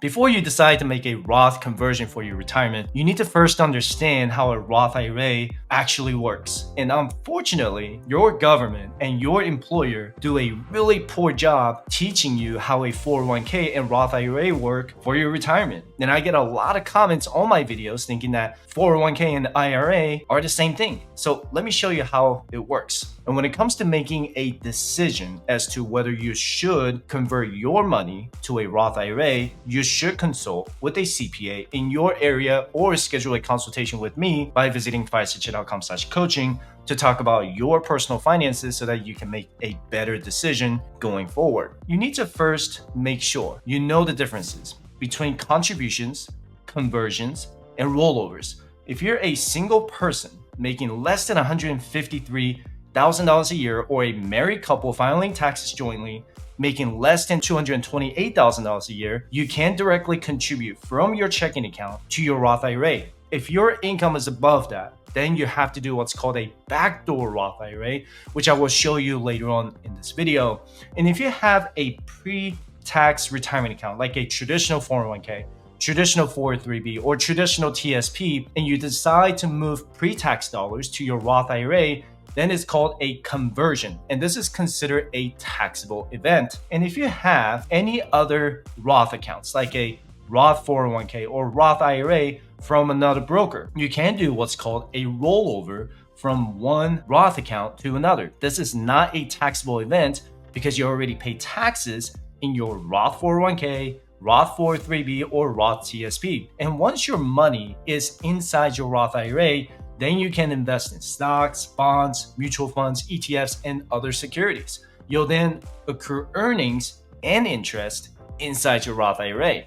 Before you decide to make a Roth conversion for your retirement, you need to first understand how a Roth IRA actually works. And unfortunately, your government and your employer do a really poor job teaching you how a 401k and Roth IRA work for your retirement. And I get a lot of comments on my videos thinking that 401k and IRA are the same thing. So let me show you how it works. And when it comes to making a decision as to whether you should convert your money to a Roth IRA, you should consult with a CPA in your area or schedule a consultation with me by visiting firesightshit.com/coaching to talk about your personal finances so that you can make a better decision going forward. You need to first make sure you know the differences between contributions, conversions, and rollovers. If you're a single person making less than $153,000 a year, or a married couple filing taxes jointly making less than $228,000 a year, you can directly contribute from your checking account to your Roth IRA. If your income is above that, then you have to do what's called a backdoor Roth IRA, which I will show you later on in this video. And if you have a pre-tax retirement account, like a traditional 401k, traditional 403b, or traditional TSP, and you decide to move pre-tax dollars to your Roth IRA, then it's called a conversion. And this is considered a taxable event. And if you have any other Roth accounts, like a Roth 401k or Roth IRA from another broker, you can do what's called a rollover from one Roth account to another. This is not a taxable event because you already pay taxes in your Roth 401k, Roth 403b, or Roth TSP. And once your money is inside your Roth IRA, then you can invest in stocks, bonds, mutual funds, ETFs, and other securities. You'll then accrue earnings and interest inside your Roth IRA.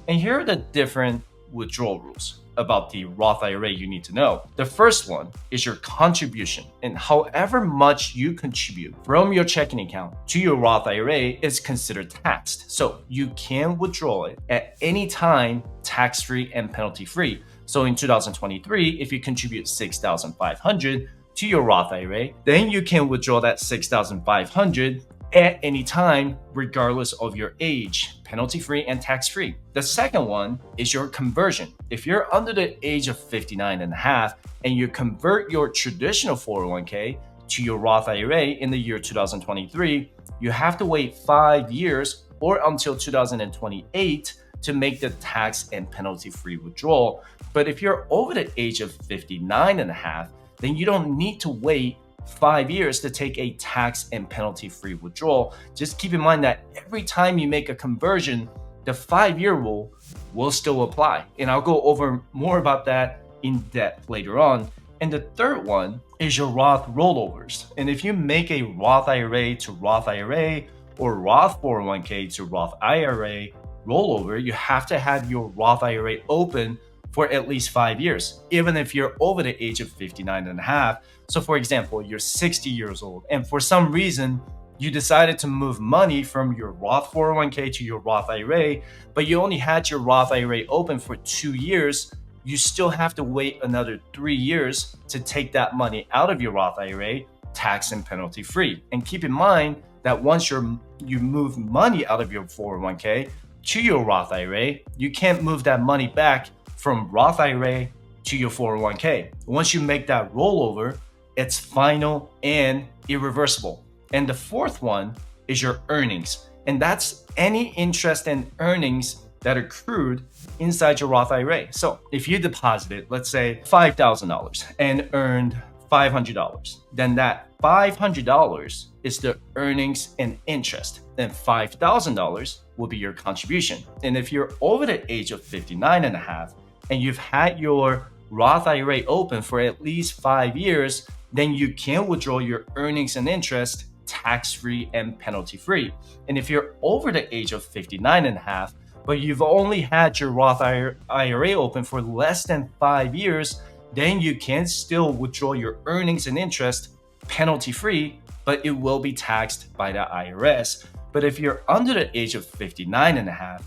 And here are the different withdrawal rules about the Roth IRA you need to know. The first one is your contribution, and however much you contribute from your checking account to your Roth IRA is considered taxed. So you can withdraw it at any time, tax-free and penalty-free. So in 2023, if you contribute $6,500 to your Roth IRA, then you can withdraw that $6,500 at any time, regardless of your age, penalty-free and tax-free. The second one is your conversion. If you're under the age of 59 and a half and you convert your traditional 401k to your Roth IRA in the year 2023, you have to wait 5 years or until 2028 to make the tax and penalty-free withdrawal. But if you're over the age of 59 and a half, then you don't need to wait 5 years to take a tax and penalty-free withdrawal. Just keep in mind that every time you make a conversion, the 5-year rule will still apply. And I'll go over more about that in depth later on. And the third one is your Roth rollovers. And if you make a Roth IRA to Roth IRA or Roth 401k to Roth IRA rollover, you have to have your Roth IRA open for at least 5 years, even if you're over the age of 59 and a half. So for example, you're 60 years old and for some reason you decided to move money from your Roth 401k to your Roth IRA, but you only had your Roth IRA open for 2 years, you still have to wait another 3 years to take that money out of your Roth IRA, tax and penalty free. And keep in mind that once you move money out of your 401k to your Roth IRA, you can't move that money back from Roth IRA to your 401k. Once you make that rollover, it's final and irreversible. And the fourth one is your earnings. And that's any interest and earnings that accrued inside your Roth IRA. So if you deposited, let's say $5,000 and earned $500, then that $500 is the earnings and interest. Then $5,000 will be your contribution. And if you're over the age of 59 and a half and you've had your Roth IRA open for at least 5 years, then you can withdraw your earnings and interest tax-free and penalty-free. And if you're over the age of 59 and a half, but you've only had your Roth IRA open for less than 5 years, then you can still withdraw your earnings and interest penalty-free, but it will be taxed by the IRS. But if you're under the age of 59 and a half,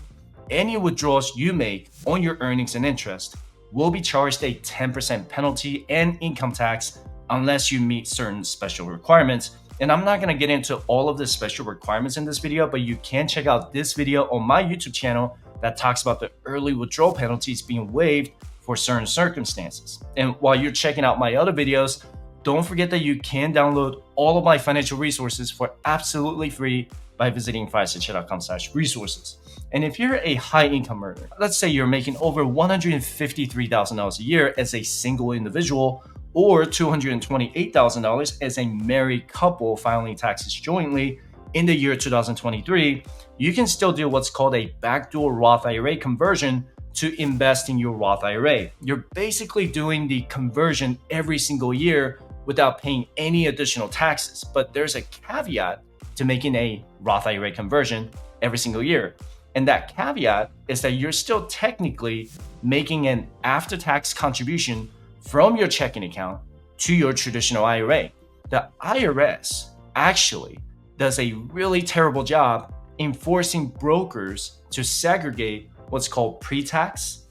any withdrawals you make on your earnings and interest will be charged a 10% penalty and income tax unless you meet certain special requirements. And I'm not going to get into all of the special requirements in this video, but you can check out this video on my YouTube channel that talks about the early withdrawal penalties being waived for certain circumstances. And while you're checking out my other videos, don't forget that you can download all of my financial resources for absolutely free by visiting firesignchat.com/resources. And if you're a high income earner, let's say you're making over $153,000 a year as a single individual, or $228,000 as a married couple filing taxes jointly in the year 2023, you can still do what's called a backdoor Roth IRA conversion to invest in your Roth IRA. You're basically doing the conversion every single year without paying any additional taxes. But there's a caveat to making a Roth IRA conversion every single year. And that caveat is that you're still technically making an after-tax contribution from your checking account to your traditional IRA. The IRS actually does a really terrible job in forcing brokers to segregate what's called pre-tax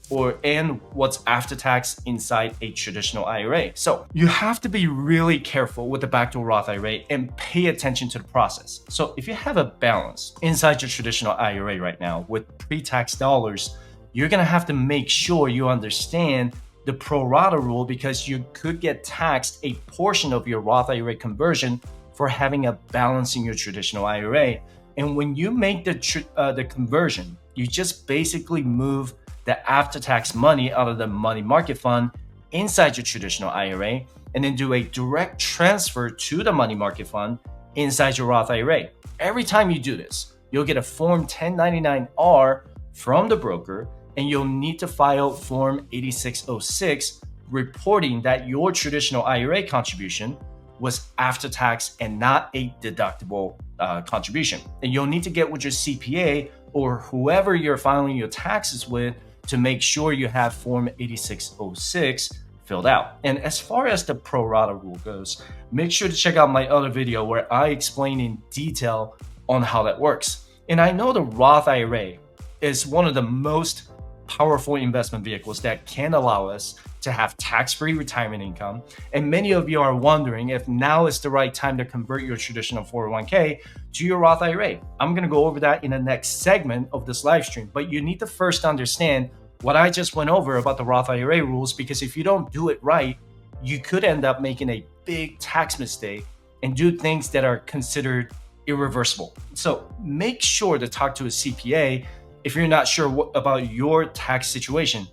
and what's after tax inside a traditional IRA. So you have to be really careful with the backdoor Roth IRA and pay attention to the process. So if you have a balance inside your traditional IRA right now with pre-tax dollars, you're gonna have to make sure you understand the pro rata rule, because you could get taxed a portion of your Roth IRA conversion for having a balance in your traditional IRA. And when you make the conversion, you just basically move the after-tax money out of the money market fund inside your traditional IRA and then do a direct transfer to the money market fund inside your Roth IRA. Every time you do this, you'll get a Form 1099-R from the broker, and you'll need to file Form 8606 reporting that your traditional IRA contribution was after tax and not a deductible contribution. And you'll need to get with your CPA or whoever you're filing your taxes with to make sure you have Form 8606 filled out. And as far as the pro rata rule goes, make sure to check out my other video where I explain in detail on how that works. And I know the Roth IRA is one of the most powerful investment vehicles that can allow us to have tax-free retirement income. And many of you are wondering if now is the right time to convert your traditional 401k to your Roth IRA. I'm going to go over that in the next segment of this live stream, but you need to first understand what I just went over about the Roth IRA rules, because if you don't do it right, you could end up making a big tax mistake and do things that are considered irreversible. So make sure to talk to a CPA if you're not sure about your tax situation.